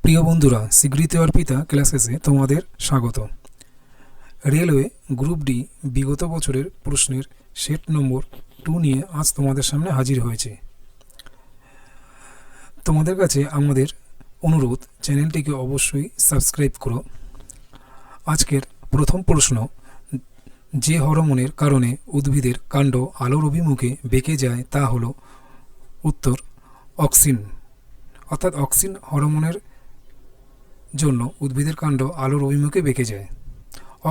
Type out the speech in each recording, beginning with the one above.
প্রিয় বন্ধুরা, স্বীকৃতি অর্পিতা ক্লাসেসে তোমাদের স্বাগত। রেলওয়ে গ্রুপ ডি বিগত বছরের প্রশ্নের সেট নম্বর 2 নিয়ে আজ তোমাদের সামনে হাজির হয়েছে। তোমাদের কাছে আমাদের অনুরোধ, চ্যানেলটিকে অবশ্যই সাবস্ক্রাইব করো। আজকের প্রথম প্রশ্ন, যে হরমোনের কারণে উদ্ভিদের কাণ্ড আলোর অভিমুখে বেঁকে যায় তা হলো উত্তর অক্সিন। অর্থাৎ অক্সিন হরমোনের জন্য উদ্ভিদের কাণ্ড আলোর অভিমুখে বেঁকে যায়।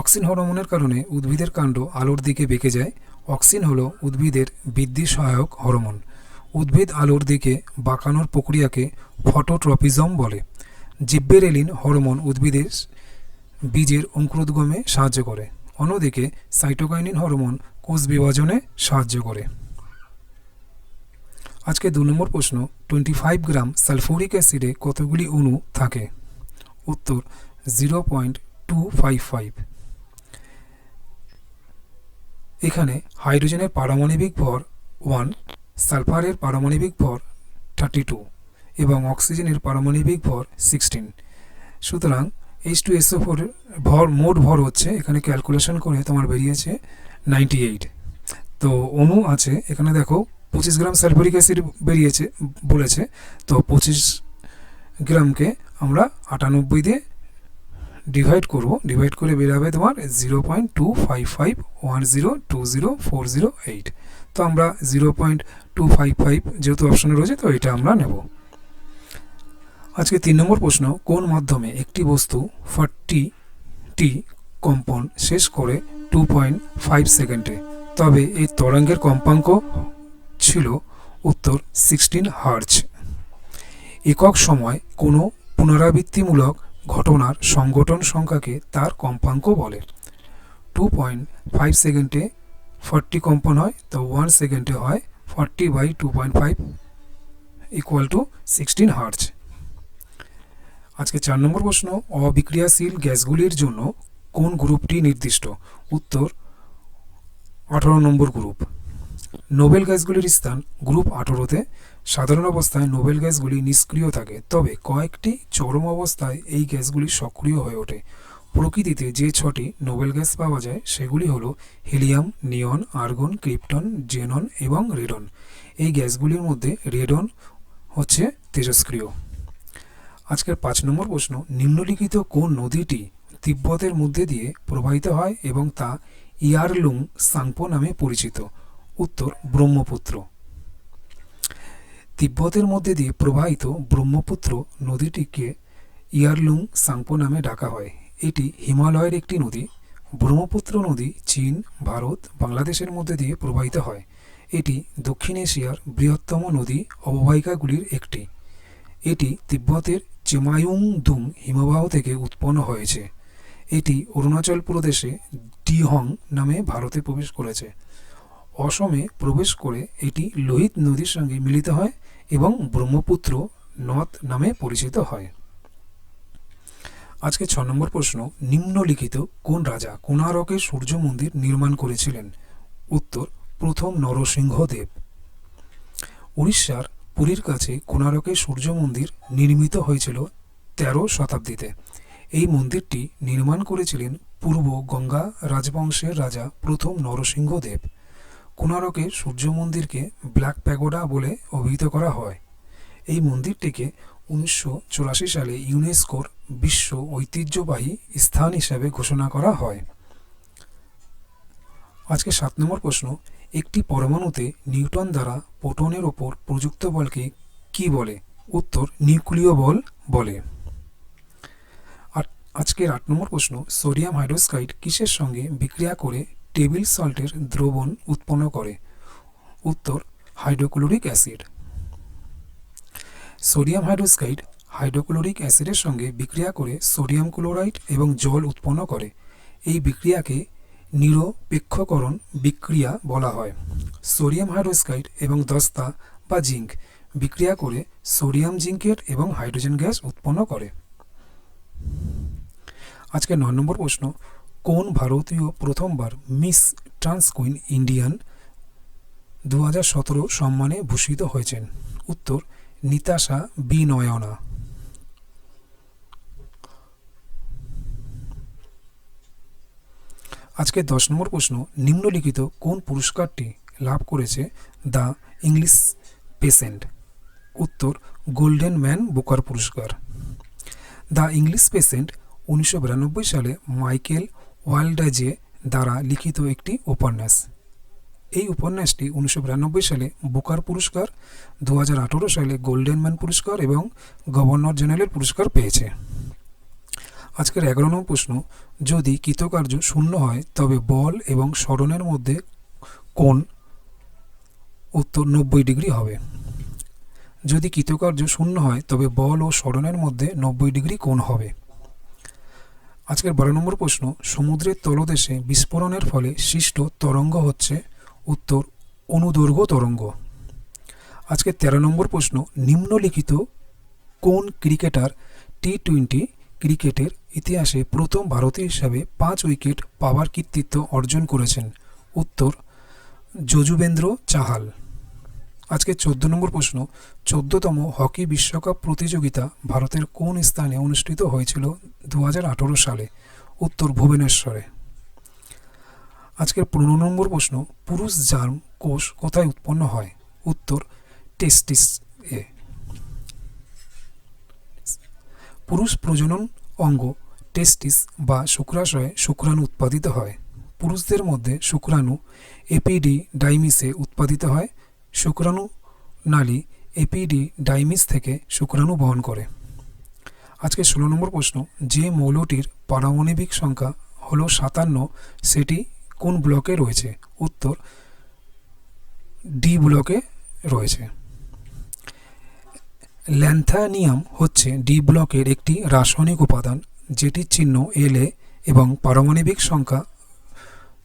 অক্সিন হরমোনের কারণে উদ্ভিদের কাণ্ড আলোর দিকে বেঁকে যায়। অক্সিন হলো উদ্ভিদের বৃদ্ধি সহায়ক হরমোন। উদ্ভিদ আলোর দিকে বাঁকানোর প্রক্রিয়াকে ফটোট্রপিজম বলে। জিব্বেরেলিন হরমোন উদ্ভিদের বীজের অঙ্কুরোদ্গমে সাহায্য করে। অন্যদিকে সাইটোকাইনিন হরমোন কোষ বিভাজনে সাহায্য করে। আজকে 2 নম্বর প্রশ্ন, 25 গ্রাম সালফিউরিক অ্যাসিডে কতগুলি অণু থাকে? উত্তর 0.255। এখানে হাইড্রোজেনের পারমাণবিক ভর 1, সালফারের পারমাণবিক ভর 32 এবং অক্সিজেনের পারমাণবিক ভর 16। সুতরাং H2SO4 এর মোট ভর হচ্ছে, এখানে ক্যালকুলেশন করে তোমার বেরিয়েছে 98। তো অণু আছে এখানে দেখো 25 গ্রাম সালফিউরিক অ্যাসিড বেরিয়েছে বলেছে, তো 25 গ্রামকে আমরা 98 দিয়ে ডিভাইড করে বেরাবে তোমার 0.25510204008। তো আমরা 0.255 যেহেতু অপশনে রয়েছে, তো এটা আমরা নেব। আজকে 3 নম্বর প্রশ্ন, কোন মাধ্যমে একটি বস্তু 40টি কম্পন শেষ করে 2.5 সেকেন্ডে? তবে এই তরঙ্গের কম্পাঙ্ক ছিল উত্তর 16 হার্জ। একক সময় কোনো পুনরাবৃত্তিমূলক ঘটনার সংঘটন সংখ্যাকে তার কম্পাঙ্ক বলে। 2.5 সেকেন্ডে 40 কম্পন হয়, তো 1 সেকেন্ডে হয় 40/2.5 ইকুয়াল টু 16 হার্জ। আজকে 4 নম্বর প্রশ্ন, অবিক্রিয়াশীল গ্যাসগুলির জন্য কোন গ্রুপটি নির্দিষ্ট? উত্তর 18 নম্বর গ্রুপ। নোবেল গ্যাসগুলির স্থান গ্রুপ 18-তে। সাধারণ অবস্থায় নোবেল গ্যাসগুলি নিষ্ক্রিয় থাকে, তবে কয়েকটি চরম অবস্থায় এই গ্যাসগুলি সক্রিয় হয়ে ওঠে। প্রকৃতিতে যে 6টি নোবেল গ্যাস পাওয়া যায় সেগুলি হলো হিলিয়াম, নিয়ন, আর্গন, ক্রিপ্টন, জেনন এবং রেডন। এই গ্যাসগুলির মধ্যে রেডন হচ্ছে তেজস্ক্রিয়। আজকের 5 নম্বর প্রশ্ন, নিম্নলিখিত কোন নদীটি তিব্বতের মধ্যে দিয়ে প্রবাহিত হয় এবং তা ইয়ারলুং সাংপো নামে পরিচিত? উত্তর ব্রহ্মপুত্র। তিব্বতের মধ্যে দিয়ে প্রবাহিত ব্রহ্মপুত্র নদীটিকে ইয়ারলুং সাংপো নামে ডাকা হয়। এটি হিমালয়ের একটি নদী। ব্রহ্মপুত্র নদী চীন, ভারত, বাংলাদেশের মধ্যে দিয়ে প্রবাহিত হয়। এটি দক্ষিণ এশিয়ার বৃহত্তম নদী অববাহিকাগুলির একটি। এটি তিব্বতের চেমায়ুংদুং হিমবাহ থেকে উৎপন্ন হয়েছে। এটি অরুণাচল প্রদেশে ডিহং নামে ভারতে প্রবেশ করেছে। অসমে প্রবেশ করে এটি লোহিত নদীর সঙ্গে মিলিত হয় এবং ব্রহ্মপুত্র নদ নামে পরিচিত হয়। আজকে 6 নম্বর প্রশ্ন, নিম্নলিখিত কোন রাজা কোণারকে সূর্য মন্দির নির্মাণ করেছিলেন? উত্তর প্রথম নরসিংহদেব। উড়িষ্যার পুরীর কাছে কোণারকে সূর্য মন্দির নির্মিত হয়েছিল 13 শতাব্দীতে। এই মন্দিরটি নির্মাণ করেছিলেন পূর্ব গঙ্গা রাজবংশের রাজা প্রথম নরসিংহদেব। কোণারকের সূর্য মন্দিরকে ব্ল্যাক প্যাগোডা বলে অভিহিত করা হয়। এই মন্দিরটিকে 1984 সালে ইউনেস্কোর বিশ্ব ঐতিহ্যবাহী স্থান হিসাবে ঘোষণা করা হয়। আজকে 7 নম্বর প্রশ্ন, একটি পরমাণুতে নিউটন দ্বারা প্রোটনের ওপর প্রযুক্ত বলকে কি বলে? উত্তর নিউক্লিয় বল বলে। আজকের 8 নম্বর প্রশ্ন, সোডিয়াম হাইড্রোক্সাইড কিসের সঙ্গে বিক্রিয়া করে টেবিল সল্টের দ্রবণ উৎপন্ন করে? উত্তর hydrochloric acid. Sodium hydroxide hydrochloric অ্যাসিডের সঙ্গে বিক্রিয়া করে সোডিয়াম ক্লোরাইড এবং জল উৎপন্ন করে। এই বিক্রিয়াকে নিরপেক্ষকরণ বিক্রিয়া বলা হয়। সোডিয়াম হাইড্রোক্সাইড এবং দস্তা বা জিঙ্ক বিক্রিয়া করে সোডিয়াম জিঙ্কেট এবং হাইড্রোজেন গ্যাস উৎপন্ন করে। আজকে 9 নম্বর প্রশ্ন, কোন ভারতীয় প্রথমবার মিস ট্রান্স কুইন ইন্ডিয়ান 2017 সম্মানে ভূষিত হয়েছেন? উত্তর নিতাশা বি নয়না। আজকে 10 নম্বর প্রশ্ন, নিম্নলিখিত কোন পুরস্কারটি লাভ করেছে দ্য ইংলিশ পেশেন্ট? উত্তর, গোল্ডেন ম্যান বুকার পুরস্কার। দ্য ইংলিশ পেশেন্ট 1992 সালে মাইকেল ওয়াল্ডাজে দ্বারা লিখিত একটি উপন্যাস। এই উপন্যাসটি 1992 সালে বুকার পুরস্কার, 2018 সালে গোল্ডেন ম্যান পুরস্কার এবং গভর্নর জেনারেল পুরস্কার পেয়েছে। আজকের 11 নম্বর প্রশ্ন, যদি কৃতকার্য শূন্য হয় তবে বল এবং সরণের মধ্যে কোণ? উত্তর, 90 ডিগ্রি হবে। যদি কৃতকার্য শূন্য হয় তবে বল ও সরণের মধ্যে 90 ডিগ্রি কোণ হবে। আজকের 12 নম্বর প্রশ্ন, সমুদ্রের তলদেশে বিস্ফোরণের ফলে সৃষ্ট তরঙ্গ হচ্ছে? উত্তর, অনুদৈর্ঘ্য তরঙ্গ। আজকে 13 নম্বর প্রশ্ন, নিম্নলিখিত কোন ক্রিকেটার টি-20 ক্রিকেটের ইতিহাসে প্রথম ভারতীয় হিসাবে 5 উইকেট পাওয়ার কৃতিত্ব অর্জন করেছেন? উত্তর, যজুবেন্দ্র চাহাল। আজকে 14 নম্বর প্রশ্ন, 14তম হকি বিশ্বকাপ প্রতিযোগিতা ভারতের কোন স্থানে অনুষ্ঠিত হয়েছিল 2018 সালে? উত্তর, ভুবনেশ্বরে। আজকের 15 নম্বর প্রশ্ন, পুরুষ জার্ম কোষ কোথায় উৎপন্ন হয়? উত্তর, টেস্টিস এ। পুরুষ প্রজনন অঙ্গ টেস্টিস বা শুক্রাশয়ে শুক্রাণু উৎপাদিত হয়। পুরুষদের মধ্যে শুক্রাণু এপিডিডাইমিসে উৎপাদিত হয়। শুক্রাণু নালী এপিডিডাইমিস থেকে শুক্রাণু বহন করে। আজকে 16 নম্বর প্রশ্ন, যে মৌলটির পারমাণবিক সংখ্যা হলো 57 সেটি কোন ব্লকে রয়েছে? উত্তর, ডি ব্লকে রয়েছে। ল্যান্থানিয়াম হচ্ছে ডি ব্লকের একটি রাসায়নিক উপাদান যেটির চিহ্ন La এবং পারমাণবিক সংখ্যা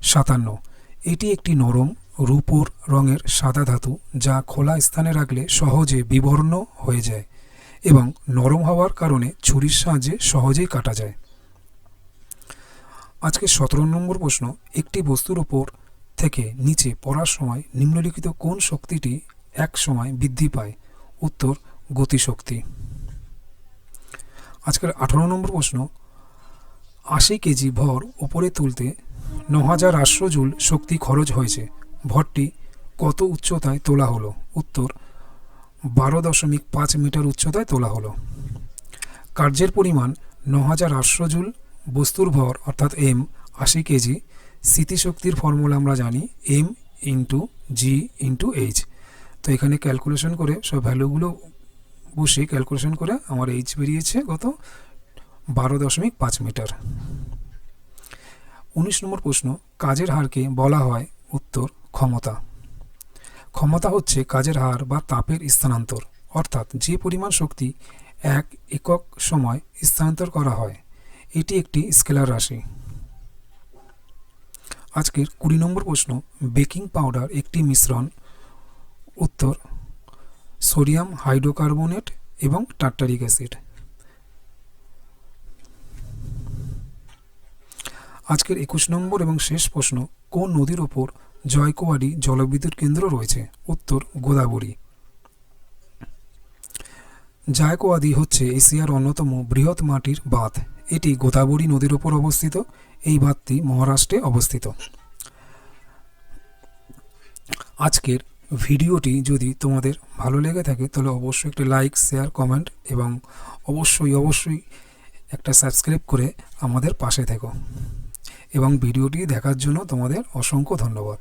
57। এটি একটি নরম রূপোর রঙের সাদা ধাতু যা খোলা স্থানে রাখলে সহজে বিবর্ণ হয়ে যায় এবং নরম হওয়ার কারণে ছুরির সাহায্যে সহজেই কাটা যায়। আজকে 17 নম্বর প্রশ্ন, একটি বস্তুর উপর থেকে নিচে পড়ার সময় নিম্নলিখিত কোন শক্তিটি এক সময় বৃদ্ধি পায়? উত্তর, গতিশক্তি। আজকের 18 নম্বর প্রশ্ন, 80 কেজি ভর উপরে তুলতে 9800 জুল শক্তি খরচ হয়েছে। ভরটি কত উচ্চতায় তোলা হলো? উত্তর, 12.5 মিটার উচ্চতায় তোলা হলো। কার্যের পরিমাণ 9800 জুল, বস্তুর ভর অর্থাৎ এম 80 কেজি। স্থিতিশক্তির ফর্মুলা আমরা জানি এম ইন্টু জি ইন্টু এইচ। তো এখানে ক্যালকুলেশন করে সব ভ্যালুগুলো বসে ক্যালকুলেশন করে আমার এইচ বেরিয়েছে কত? 12.5 মিটার। 19 নম্বর প্রশ্ন, কাজের হারকে বলা হয়? উত্তর, ক্ষমতা। ক্ষমতা হচ্ছে কাজের হার বা তাপের স্থানান্তর, অর্থাৎ যে পরিমাণ শক্তি এক একক সময় স্থানান্তর করা হয়। এটি একটি স্কেলার রাশি। আজকের 20 নম্বর প্রশ্ন, বেকিং পাউডার একটি মিশ্রণ। উত্তর, সোডিয়াম হাইড্রোকার্বনেট এবং টার্টারিক অ্যাসিড। আজকের 21 নম্বর এবং শেষ প্রশ্ন, কোন নদীর ওপর জয়কোয়াড়ি জলবিদ্যুৎ কেন্দ্র রয়েছে? উত্তর, গোদাবরী। জায়কোয়াদি হচ্ছে এশিয়ার অন্যতম বৃহৎ মাটির বাঁধ। এটি গোদাবরী নদীর ওপর অবস্থিত। এই বাঁধটি মহারাষ্ট্রে অবস্থিত। আজকের ভিডিওটি যদি তোমাদের ভালো লেগে থাকে তাহলে অবশ্যই একটা লাইক, শেয়ার, কমেন্ট এবং অবশ্যই একটা সাবস্ক্রাইব করে আমাদের পাশে থেকো এবং ভিডিওটি দেখার জন্য তোমাদের অসংখ্য ধন্যবাদ।